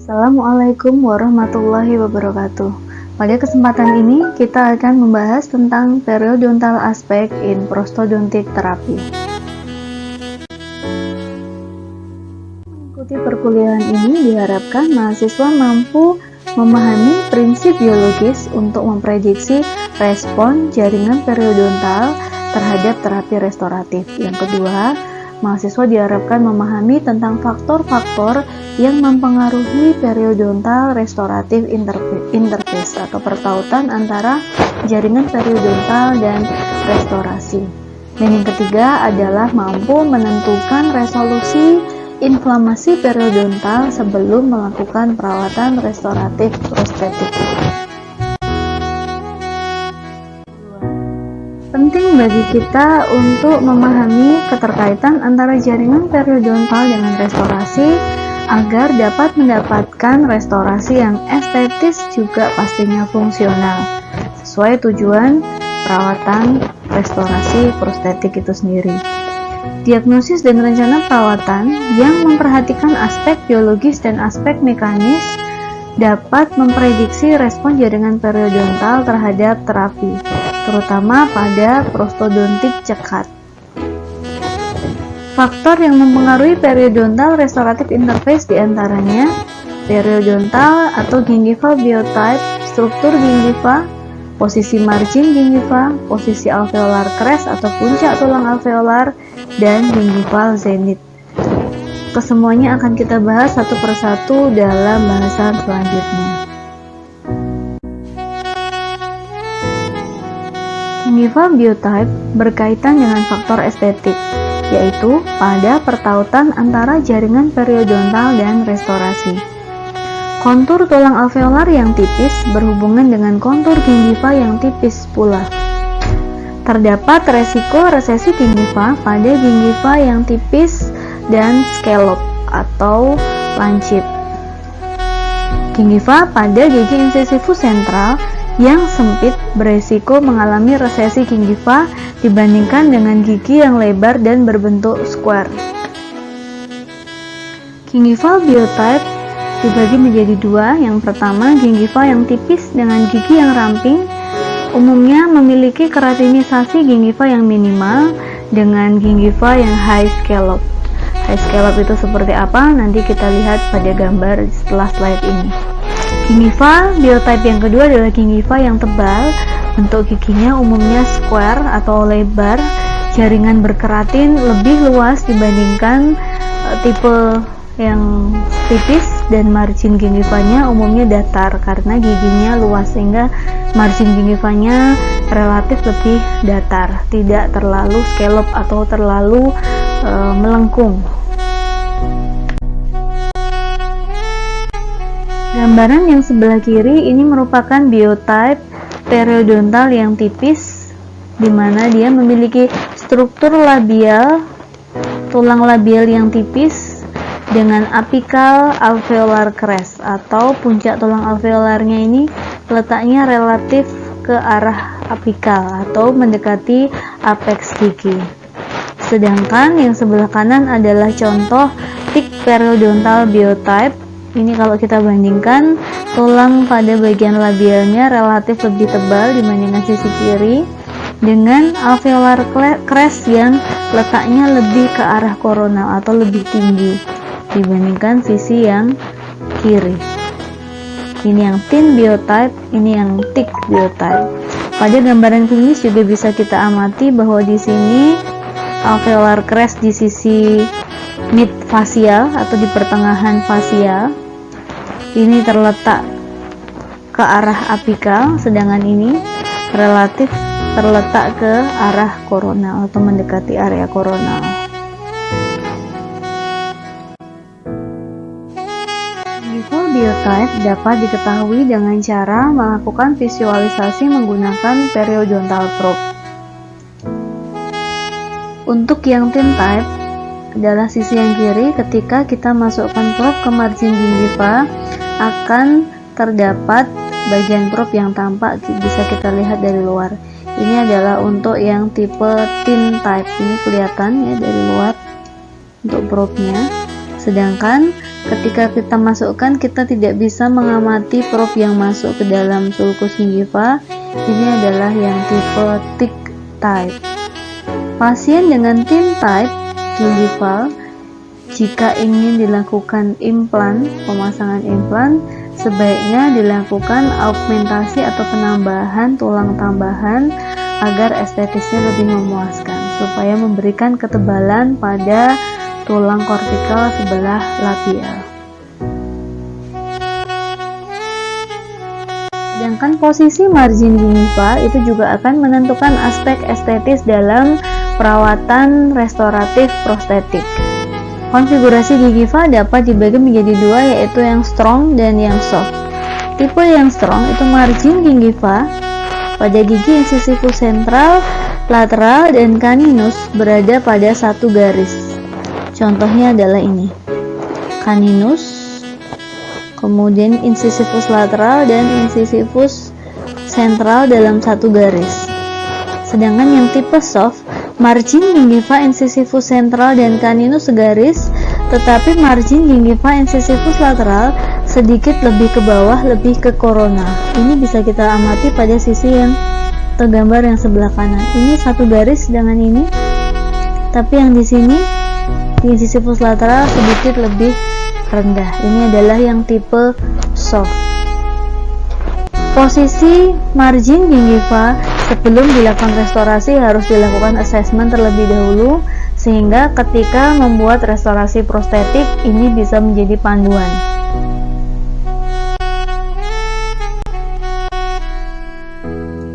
Assalamualaikum warahmatullahi wabarakatuh. Pada kesempatan ini kita akan membahas tentang periodontal aspect in prostodontic therapy. Mengikuti perkuliahan ini diharapkan mahasiswa mampu memahami prinsip biologis untuk memprediksi respon jaringan periodontal terhadap terapi restoratif. Yang kedua, mahasiswa diharapkan memahami tentang faktor-faktor yang mempengaruhi periodontal restoratif interface atau pertautan antara jaringan periodontal dan restorasi. Dan yang ketiga adalah mampu menentukan resolusi inflamasi periodontal sebelum melakukan perawatan restoratif prostetik. Penting bagi kita untuk memahami keterkaitan antara jaringan periodontal dengan restorasi agar dapat mendapatkan restorasi yang estetis juga pastinya fungsional sesuai tujuan perawatan restorasi prostetik itu sendiri. Diagnosis dan rencana perawatan yang memperhatikan aspek biologis dan aspek mekanis dapat memprediksi respon jaringan periodontal terhadap terapi, terutama pada prostodontik cekat. Faktor yang mempengaruhi periodontal restoratif interface diantaranya periodontal atau gingival biotype, struktur gingiva, posisi margin gingiva, posisi alveolar crest atau puncak tulang alveolar, dan gingival zenith. Kesemuanya akan kita bahas satu persatu dalam bahasan selanjutnya. Gingival biotype berkaitan dengan faktor estetik, yaitu pada pertautan antara jaringan periodontal dan restorasi. Kontur tulang alveolar yang tipis berhubungan dengan kontur gingiva yang tipis pula. Terdapat resiko resesi gingiva pada gingiva yang tipis dan scallop atau lancip. Gingiva pada gigi incisivus sentral yang sempit beresiko mengalami resesi gingiva dibandingkan dengan gigi yang lebar dan berbentuk square. Gingival biotype dibagi menjadi dua. Yang pertama, gingiva yang tipis dengan gigi yang ramping umumnya memiliki keratinisasi gingiva yang minimal dengan gingiva yang high scallop. High scallop itu seperti apa? Nanti kita lihat pada gambar setelah slide ini. Gingiva biotype yang kedua adalah gingiva yang tebal, bentuk giginya umumnya square atau lebar, jaringan berkeratin lebih luas dibandingkan tipe yang tipis, dan margin gingivanya umumnya datar karena giginya luas sehingga margin gingivanya relatif lebih datar, tidak terlalu scallop atau terlalu melengkung. Gambaran yang sebelah kiri ini merupakan biotype periodontal yang tipis, di mana dia memiliki struktur labial, tulang labial yang tipis dengan apical alveolar crest atau puncak tulang alveolarnya ini letaknya relatif ke arah apikal atau mendekati apex gigi. Sedangkan yang sebelah kanan adalah contoh thick periodontal biotype. Ini kalau kita bandingkan, tulang pada bagian labialnya relatif lebih tebal dibandingkan sisi kiri, dengan alveolar crest yang letaknya lebih ke arah koronal atau lebih tinggi dibandingkan sisi yang kiri. Ini yang thin biotype, ini yang thick biotype. Pada gambaran klinis juga bisa kita amati bahwa di sini alveolar crest di sisi mid facial atau di pertengahan facial ini terletak ke arah apikal, sedangkan ini relatif terletak ke arah koronal atau mendekati area koronal. Gingival biotype dapat diketahui dengan cara melakukan visualisasi menggunakan periodontal probe. Untuk yang thin type adalah sisi yang kiri. Ketika kita masukkan probe ke margin gingiva, akan terdapat bagian probe yang tampak bisa kita lihat dari luar. Ini adalah untuk yang tipe thin type, ini kelihatan ya dari luar untuk probe-nya. Sedangkan Ketika kita masukkan, kita tidak bisa mengamati probe yang masuk ke dalam sulcus gingiva. Ini adalah yang tipe thick type. Pasien dengan thin type gingival, jika ingin dilakukan implan, pemasangan implan, sebaiknya dilakukan augmentasi atau penambahan tulang tambahan agar estetisnya lebih memuaskan, supaya memberikan ketebalan pada tulang kortikal sebelah labial. Sedangkan posisi margin gingiva itu juga akan menentukan aspek estetis dalam perawatan restoratif prostetik. Konfigurasi gingiva dapat dibagi menjadi dua, yaitu yang strong dan yang soft. Tipe yang strong itu margin gingiva pada gigi incisivus sentral, lateral, dan caninus berada pada satu garis. Contohnya adalah ini, caninus, kemudian incisivus lateral dan incisivus sentral dalam satu garis. Sedangkan yang tipe soft, margin gingiva incisivus sentral dan caninus segaris, tetapi margin gingiva incisivus lateral sedikit lebih ke bawah, lebih ke korona. Ini bisa kita amati pada sisi yang tergambar yang sebelah kanan. Ini satu garis dengan ini, tapi yang di sini di incisivus lateral sedikit lebih rendah. Ini adalah yang tipe soft. Posisi margin gingiva sebelum dilakukan restorasi harus dilakukan assessment terlebih dahulu, sehingga ketika membuat restorasi prostetik ini bisa menjadi panduan.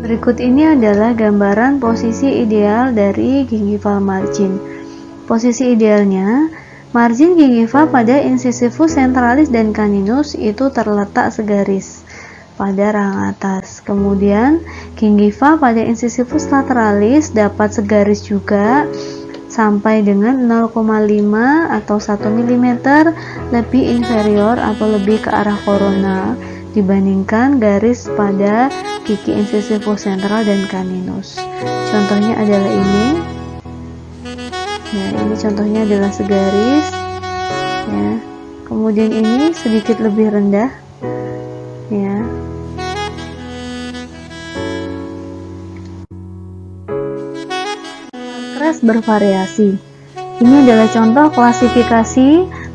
Berikut ini adalah gambaran posisi ideal dari gingival margin. Posisi idealnya, margin gingiva pada incisivus centralis dan caninus itu terletak segaris pada rahang atas. Kemudian gingiva pada incisivus lateralis dapat segaris juga sampai dengan 0,5 atau 1 mm lebih inferior atau lebih ke arah korona dibandingkan garis pada gigi incisivus sentral dan caninus. Contohnya adalah ini. Ya, ini contohnya adalah segaris. Ya. Kemudian ini sedikit lebih rendah. Ya. Crest bervariasi. Ini adalah contoh klasifikasi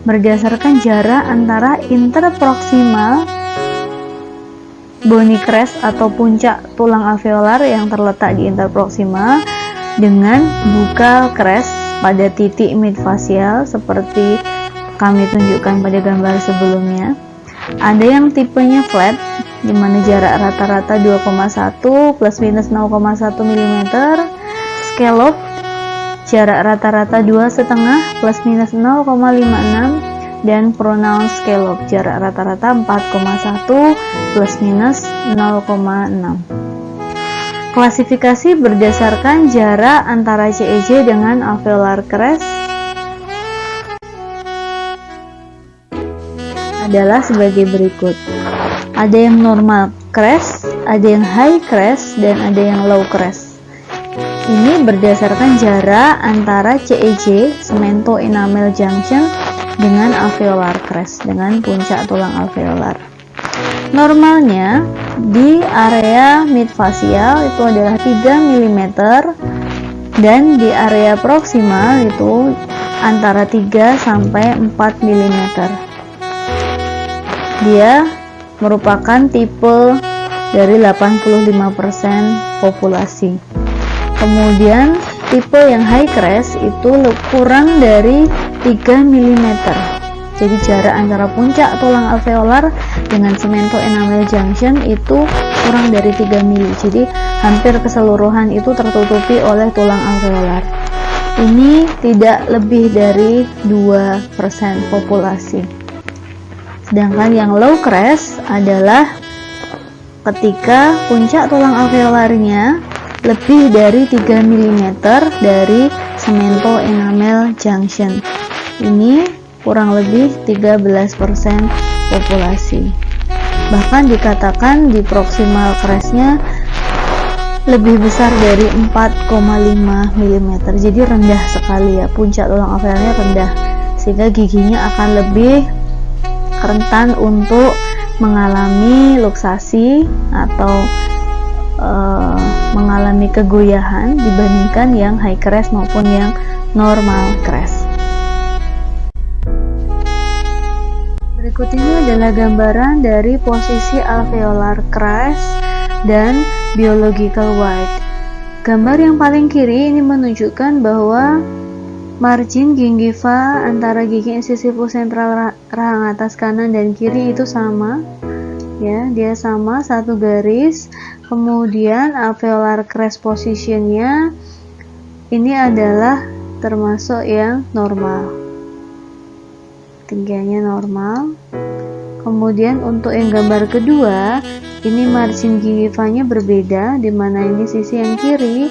berdasarkan jarak antara interproximal bony crest atau puncak tulang alveolar yang terletak di interproximal dengan buccal crest pada titik midfacial seperti kami tunjukkan pada gambar sebelumnya. Ada yang tipenya flat, di mana jarak rata-rata 2,1 plus minus 0,1 mm, scallop jarak rata-rata 2,5 plus minus 0,56, dan pronoun scallop jarak rata-rata 4,1 plus minus 0,6. Klasifikasi berdasarkan jarak antara CEJ dengan alveolar crest adalah sebagai berikut. Ada yang normal crest, ada yang high crest, dan ada yang low crest. Ini berdasarkan jarak antara CEJ, cemento enamel junction, dengan alveolar crest, dengan puncak tulang alveolar. Normalnya di area midfacial itu adalah 3 mm dan di area proksimal itu antara 3 sampai 4 mm. Dia merupakan tipe dari 85% populasi. Kemudian tipe yang high crest itu kurang dari 3 mm. Jadi jarak antara puncak tulang alveolar dengan cemento enamel junction itu kurang dari 3 mm. Jadi hampir keseluruhan itu tertutupi oleh tulang alveolar. Ini tidak lebih dari 2% populasi. Sedangkan yang low crest adalah ketika puncak tulang alveolarnya lebih dari 3 mm dari cemento enamel junction. Ini kurang lebih 13% populasi. Bahkan dikatakan di proximal crestnya lebih besar dari 4,5 mm. Jadi rendah sekali ya, puncak tulang alveolarnya rendah, sehingga giginya akan lebih rentan untuk mengalami luksasi atau mengalami kegoyahan dibandingkan yang high crest maupun yang normal crest. Berikut ini adalah gambaran dari posisi alveolar crest dan biological white. Gambar yang paling kiri ini menunjukkan bahwa margin gingiva antara gigi incisifus sentral rahang atas kanan dan kiri itu sama, ya, dia sama satu garis. Kemudian alveolar crest positionnya ini adalah termasuk yang normal, tinggiannya normal. Kemudian untuk yang gambar kedua, ini margin gingivanya berbeda, di mana ini sisi yang kiri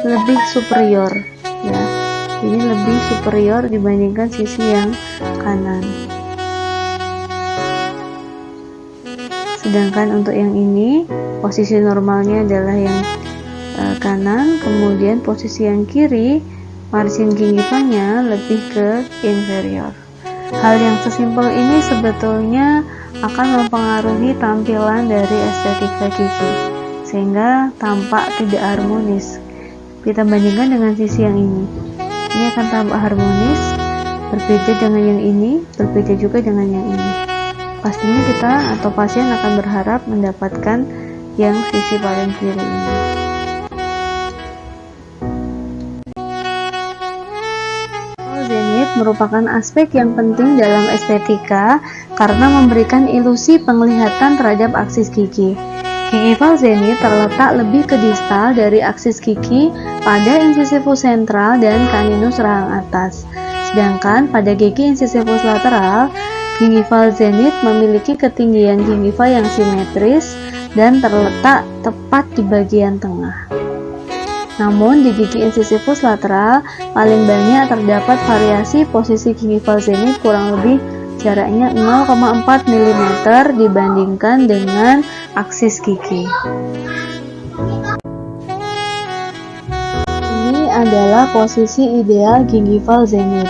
lebih superior, ya. Ini lebih superior dibandingkan sisi yang kanan. Sedangkan untuk yang ini, posisi normalnya adalah yang kanan, kemudian posisi yang kiri, margin gingivanya lebih ke inferior. Hal yang sesimpel ini sebetulnya akan mempengaruhi tampilan dari estetika gigi, sehingga tampak tidak harmonis. Kita bandingkan dengan sisi yang ini akan tampak harmonis, berbeda dengan yang ini, berbeda juga dengan yang ini. Pastinya kita atau pasien akan berharap mendapatkan yang sisi paling kiri ini. Zenith merupakan aspek yang penting dalam estetika karena memberikan ilusi penglihatan terhadap aksis gigi. Gingival zenith terletak lebih ke distal dari aksis gigi pada incisifus sentral dan caninus rahang atas. Sedangkan pada gigi incisifus lateral, gingival zenith memiliki ketinggian gingiva yang simetris dan terletak tepat di bagian tengah. Namun di gigi incisifus lateral paling banyak terdapat variasi posisi gingival zenith, kurang lebih jaraknya 0,4 mm dibandingkan dengan aksis gigi. Ini adalah posisi ideal gingival zenith.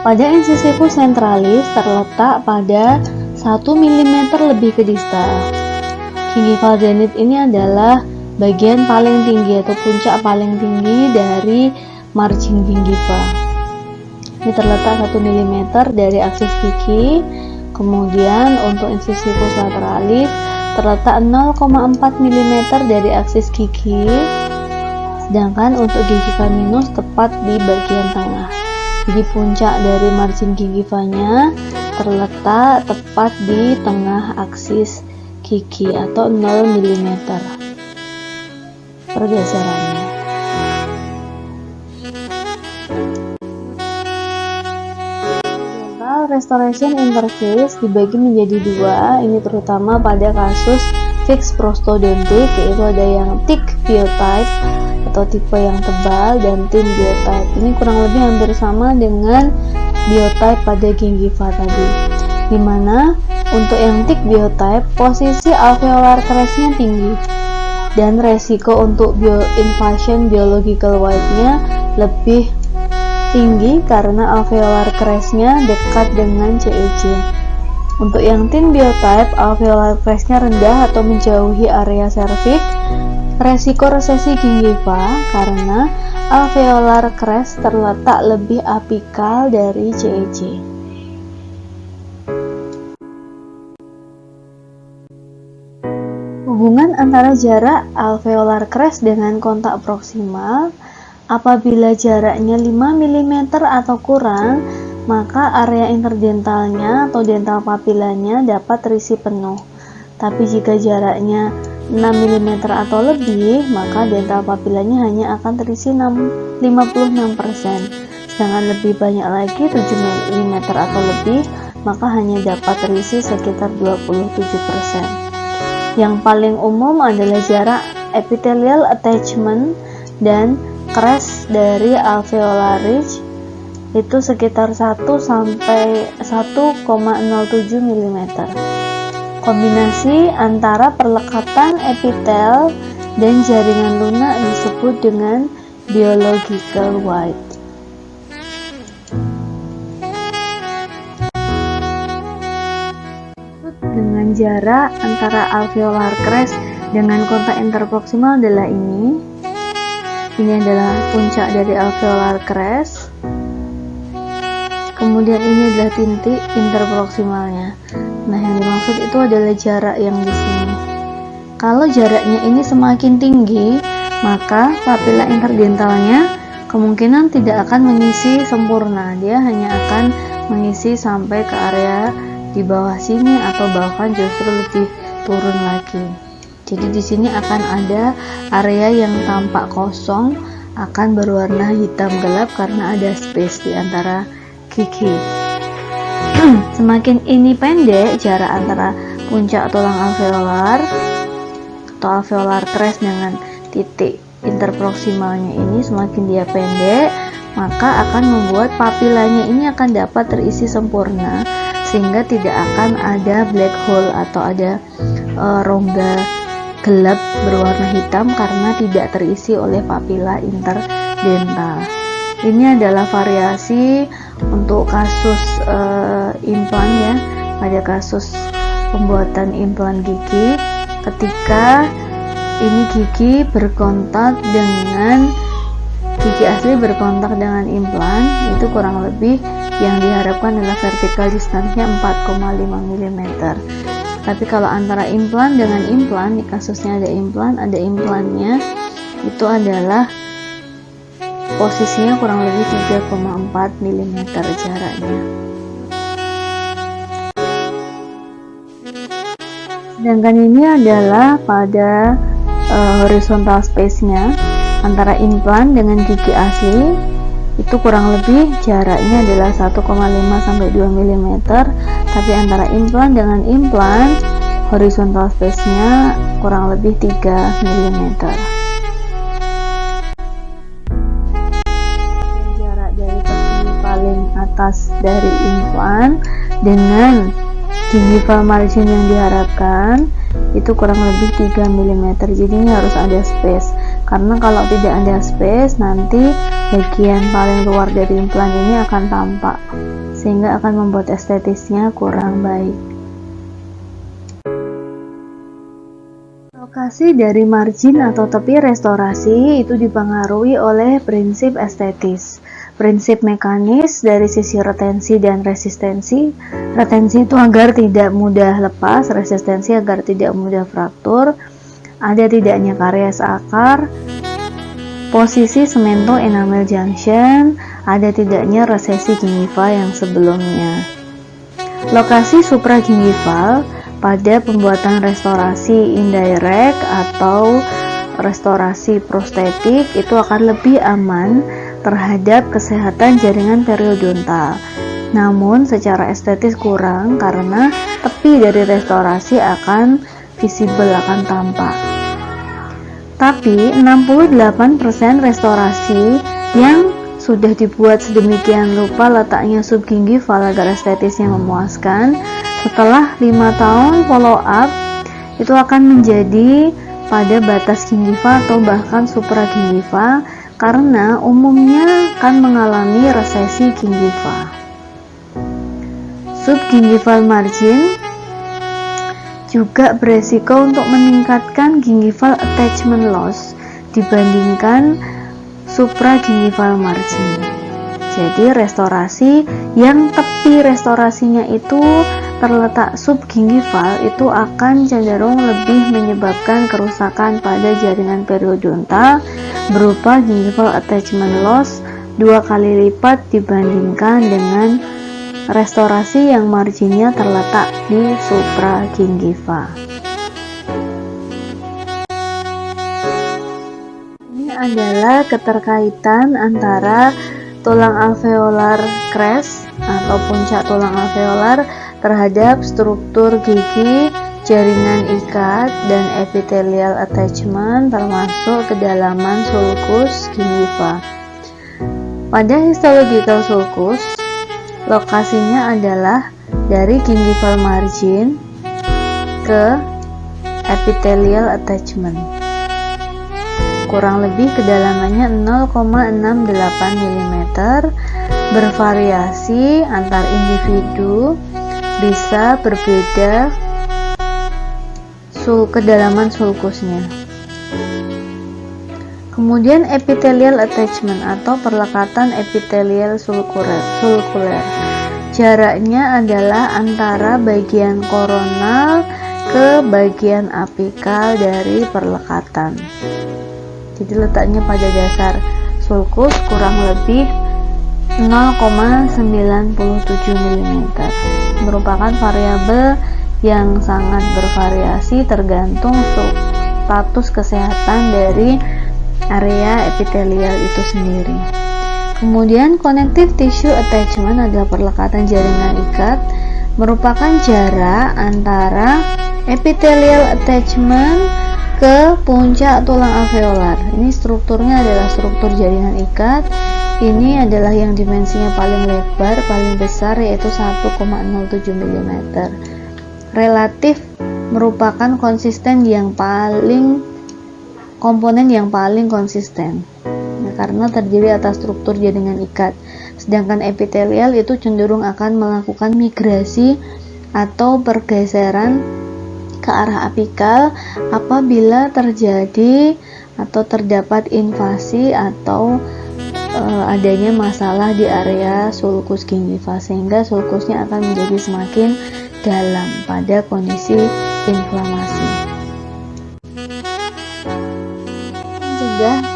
Pada incisifus centralis terletak pada 1 mm lebih ke distal. Gingival zenith ini adalah bagian paling tinggi atau puncak paling tinggi dari margin gingiva. Ini terletak 1 mm dari aksis gigi. Kemudian untuk incisifus lateralis terletak 0,4 mm dari aksis gigi. Sedangkan untuk gigi caninus tepat di bagian tengah. Jadi puncak dari margin gingivanya terletak tepat di tengah aksis gigi atau 0 mm pergeserannya. Dental restoration interface dibagi menjadi dua, ini terutama pada kasus fixed prostodontic, yaitu ada yang thick biotype atau tipe yang tebal dan thin biotype. Ini kurang lebih hampir sama dengan biotype pada gingiva tadi, dimana untuk yang thick biotype posisi alveolar crestnya tinggi dan resiko untuk invasion biological white-nya lebih tinggi karena alveolar crestnya dekat dengan CEJ. Untuk yang thin biotype, alveolar crestnya rendah atau menjauhi area serviks. Resiko resesi gingiva karena alveolar crest terletak lebih apikal dari CEJ. Hubungan antara jarak alveolar crest dengan kontak proksimal, apabila jaraknya 5 mm atau kurang, maka area interdentalnya atau dental papilanya dapat terisi penuh. Tapi jika jaraknya 6 mm atau lebih, maka dental papilanya hanya akan terisi 56%. Sedangkan lebih banyak lagi 7 mm atau lebih, maka hanya dapat terisi sekitar 27%. Yang paling umum adalah jarak epithelial attachment dan crest dari alveolar ridge itu sekitar 1 sampai 1,07 mm. Kombinasi antara perlekatan epitel dan jaringan lunak disebut dengan biological white. dan jarak antara alveolar crest dengan kontak interproksimal adalah ini. Ini adalah puncak dari alveolar crest. Kemudian ini adalah titik interproksimalnya. Nah, yang dimaksud itu adalah jarak yang di sini. Kalau jaraknya ini semakin tinggi, maka papila interdentalnya kemungkinan tidak akan mengisi sempurna. Dia hanya akan mengisi sampai ke area di bawah sini atau bahkan justru lebih turun lagi. Jadi di sini akan ada area yang tampak kosong, akan berwarna hitam gelap karena ada space di antara gigi. Semakin ini pendek jarak antara puncak tulang alveolar atau alveolar crest dengan titik interproksimalnya ini, semakin dia pendek, maka akan membuat papilanya ini akan dapat terisi sempurna, sehingga tidak akan ada black hole atau ada rongga gelap berwarna hitam karena tidak terisi oleh papila interdental. Ini adalah variasi untuk kasus implan ya, pada kasus pembuatan implan gigi ketika ini gigi berkontak dengan gigi asli berkontak dengan implan, itu kurang lebih yang diharapkan adalah vertical distance-nya 4,5 mm. Tapi kalau antara implan dengan implan, di kasusnya ada implannya, itu adalah posisinya kurang lebih 3,4 mm jaraknya. Sedangkan ini adalah pada horizontal space-nya antara implan dengan gigi asli, itu kurang lebih jaraknya adalah 1,5 sampai 2 mm, tapi antara implan dengan implan horizontal space-nya kurang lebih 3 mm. Jarak dari persegi paling atas dari implan dengan gingival margin yang diharapkan itu kurang lebih 3 mm. Jadi ini harus ada space, karena kalau tidak ada space nanti bagian paling luar dari implan ini akan tampak, sehingga akan membuat estetisnya kurang baik. Lokasi dari margin atau tepi restorasi itu dipengaruhi oleh prinsip estetis, prinsip mekanis dari sisi retensi dan resistensi. Retensi itu agar tidak mudah lepas, resistensi agar tidak mudah fraktur, ada tidaknya karies akar, posisi semento enamel junction, ada tidaknya resesi gingiva yang sebelumnya. Lokasi supragingival pada pembuatan restorasi indirect atau restorasi prostetik itu akan lebih aman terhadap kesehatan jaringan periodontal. Namun secara estetis kurang karena tepi dari restorasi akan visible, akan tampak. Tapi 68% restorasi yang sudah dibuat sedemikian rupa letaknya subgingival agar estetisnya memuaskan, setelah 5 tahun follow up itu akan menjadi pada batas gingiva atau bahkan supragingiva, karena umumnya akan mengalami resesi gingiva. Subgingival margin juga beresiko untuk meningkatkan gingival attachment loss dibandingkan supragingival margin. Jadi restorasi yang tepi restorasinya itu terletak subgingival itu akan cenderung lebih menyebabkan kerusakan pada jaringan periodontal berupa gingival attachment loss 2 kali lipat dibandingkan dengan restorasi yang marginnya terletak di supragingiva. Ini adalah keterkaitan antara tulang alveolar crest atau puncak tulang alveolar terhadap struktur gigi, jaringan ikat, dan epithelial attachment termasuk kedalaman sulcus gingiva. Pada histological sulcus, lokasinya adalah dari gingival margin ke epithelial attachment. Kurang lebih kedalamannya 0,68 mm, bervariasi antar individu, bisa berbeda kedalaman sulkusnya. Kemudian epithelial attachment atau perlekatan epithelial sulkuler. Jaraknya adalah antara bagian koronal ke bagian apikal dari perlekatan. Jadi letaknya pada dasar sulkus kurang lebih 0,97 mm. Merupakan variabel yang sangat bervariasi tergantung status kesehatan dari area epithelial itu sendiri. Kemudian connective tissue attachment adalah perlekatan jaringan ikat, merupakan jarak antara epithelial attachment ke puncak tulang alveolar. Ini strukturnya adalah struktur jaringan ikat. Ini adalah yang dimensinya paling lebar, paling besar, yaitu 1,07 mm. Relatif merupakan komponen yang paling konsisten, karena terdiri atas struktur jaringan ikat. Sedangkan epithelial itu cenderung akan melakukan migrasi atau pergeseran ke arah apikal apabila terjadi atau terdapat invasi atau adanya masalah di area sulcus gingiva, sehingga sulkusnya akan menjadi semakin dalam pada kondisi inflamasi.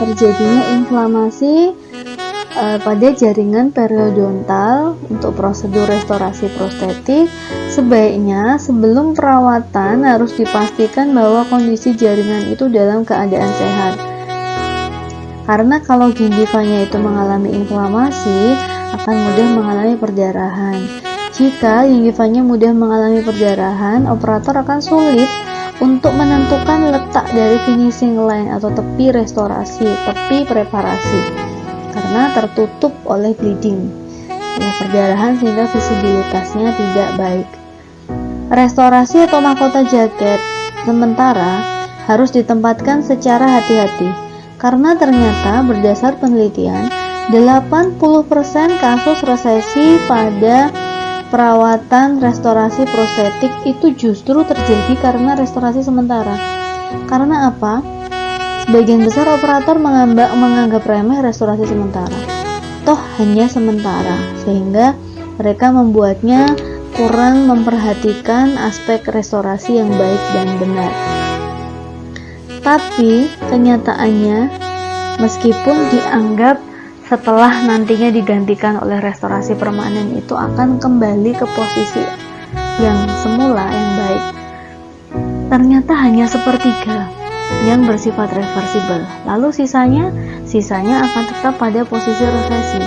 Terjadinya inflamasi pada jaringan periodontal. Untuk prosedur restorasi prostetik, sebaiknya sebelum perawatan harus dipastikan bahwa kondisi jaringan itu dalam keadaan sehat, karena kalau gingivanya itu mengalami inflamasi akan mudah mengalami perdarahan. Jika gingivanya mudah mengalami perdarahan, operator akan sulit untuk menentukan letak dari finishing line atau tepi restorasi, tepi preparasi, karena tertutup oleh bleeding, oleh perdarahan, sehingga visibilitasnya tidak baik. Restorasi atau mahkota jaket sementara harus ditempatkan secara hati-hati, karena ternyata berdasar penelitian 80% kasus resesi pada perawatan restorasi prostetik itu justru terjadi karena restorasi sementara. Karena apa? Sebagian besar operator menganggap remeh restorasi sementara. Toh hanya sementara, sehingga mereka membuatnya kurang memperhatikan aspek restorasi yang baik dan benar. Tapi kenyataannya, meskipun dianggap setelah nantinya digantikan oleh restorasi permanen itu akan kembali ke posisi yang semula yang baik, ternyata hanya sepertiga yang bersifat reversible, lalu sisanya akan tetap pada posisi resesi.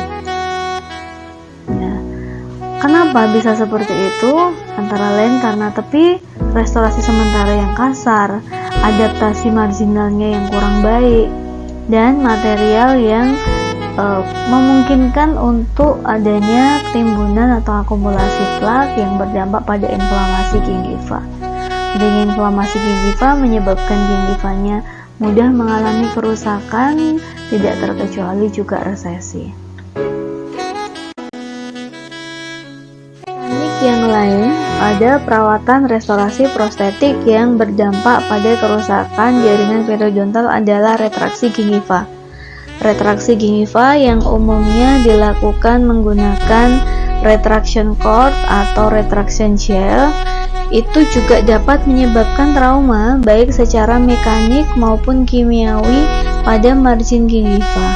Ya, kenapa bisa seperti itu? Antara lain karena tepi restorasi sementara yang kasar, adaptasi marginalnya yang kurang baik, dan material yang memungkinkan untuk adanya timbunan atau akumulasi plak yang berdampak pada inflamasi gingiva. Dengan inflamasi gingiva menyebabkan gingivanya mudah mengalami kerusakan, tidak terkecuali juga resesi. Teknik yang lain ada perawatan restorasi prostetik yang berdampak pada kerusakan jaringan periodontal adalah retraksi gingiva. Retraksi gingiva yang umumnya dilakukan menggunakan retraction cord atau retraction gel itu juga dapat menyebabkan trauma baik secara mekanik maupun kimiawi pada margin gingiva.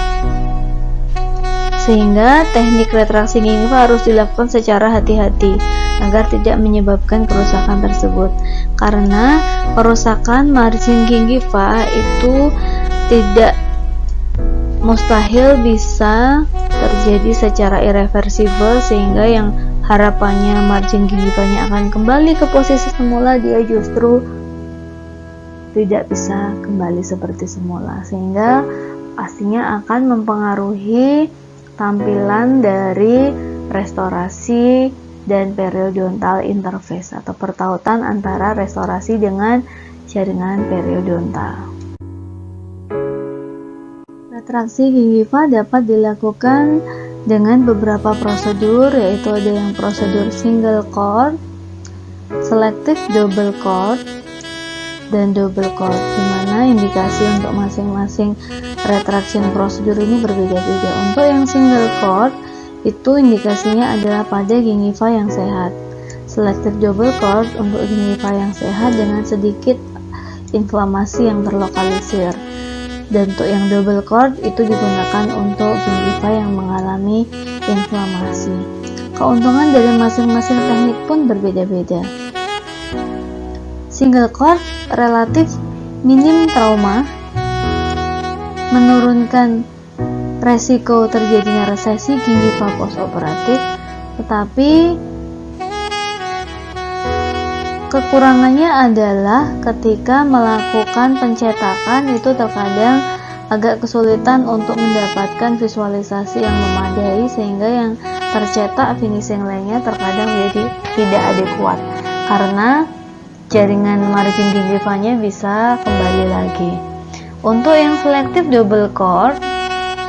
Sehingga teknik retraksi gingiva harus dilakukan secara hati-hati agar tidak menyebabkan kerusakan tersebut. Karena kerusakan margin gingiva itu tidak mustahil bisa terjadi secara irreversible, sehingga yang harapannya margin gingivanya akan kembali ke posisi semula, dia justru tidak bisa kembali seperti semula, sehingga pastinya akan mempengaruhi tampilan dari restorasi dan periodontal interface atau pertautan antara restorasi dengan jaringan periodontal. Retraksi gingiva dapat dilakukan dengan beberapa prosedur, yaitu ada yang prosedur single cord, selective double cord, dan double cord, di mana indikasi untuk masing-masing retraction prosedur ini berbeda-beda. Untuk yang single cord itu indikasinya adalah pada gingiva yang sehat. Selective double cord untuk gingiva yang sehat dengan sedikit inflamasi yang terlokalisir. Dan untuk yang double cord itu digunakan untuk gingiva yang mengalami inflamasi. Keuntungan dari masing-masing teknik pun berbeda-beda. Single cord relatif minim trauma, menurunkan resiko terjadinya resesi gingiva postoperatif, tetapi kekurangannya adalah ketika melakukan pencetakan itu terkadang agak kesulitan untuk mendapatkan visualisasi yang memadai, sehingga yang tercetak finishing line-nya terkadang jadi tidak adekuat karena jaringan margin gingivanya bisa kembali lagi. Untuk yang selective double cord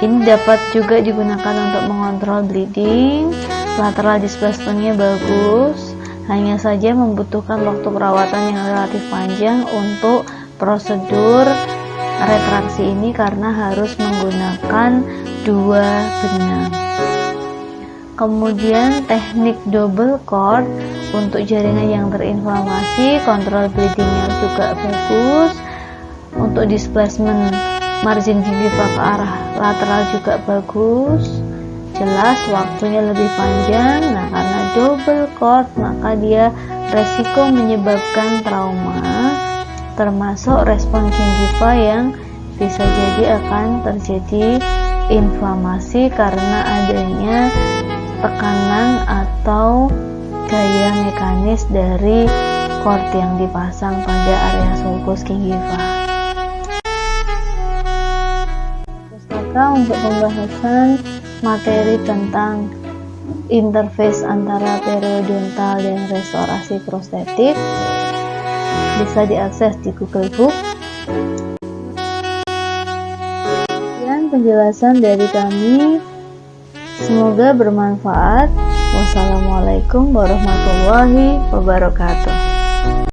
ini dapat juga digunakan untuk mengontrol bleeding, lateral displacement-nya bagus, hanya saja membutuhkan waktu perawatan yang relatif panjang untuk prosedur retraksi ini karena harus menggunakan 2 benang. Kemudian teknik double cord untuk jaringan yang terinflamasi, kontrol bleedingnya juga bagus. Untuk displacement margin gingiva ke arah lateral juga bagus. Jelas waktunya lebih panjang. Nah, karena double cord maka dia resiko menyebabkan trauma, termasuk respon gingiva yang bisa jadi akan terjadi inflamasi karena adanya tekanan atau gaya mekanis dari cord yang dipasang pada area sulcus gingiva. Pustaka untuk pembahasan materi tentang interface antara periodontal dan restorasi prostetik bisa diakses di Google Book. Sekian penjelasan dari kami. Semoga bermanfaat. Wassalamualaikum warahmatullahi wabarakatuh.